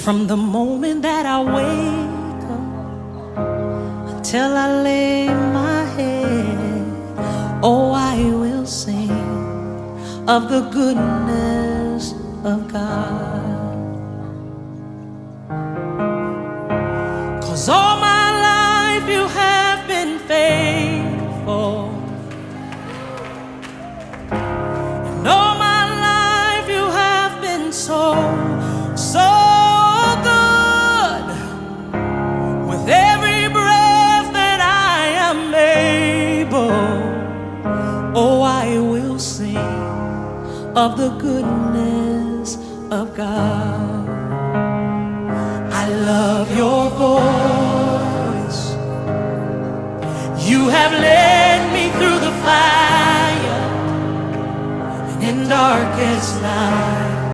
From the moment that I wake up until I lay my head, oh, I will sing of the goodness of God. 'Cause all my life you have been faithful, and all my life you have been so good. With every breath that I am able, oh, I will sing of the goodness of God. I love your voice. You have led me through the fire in darkest night.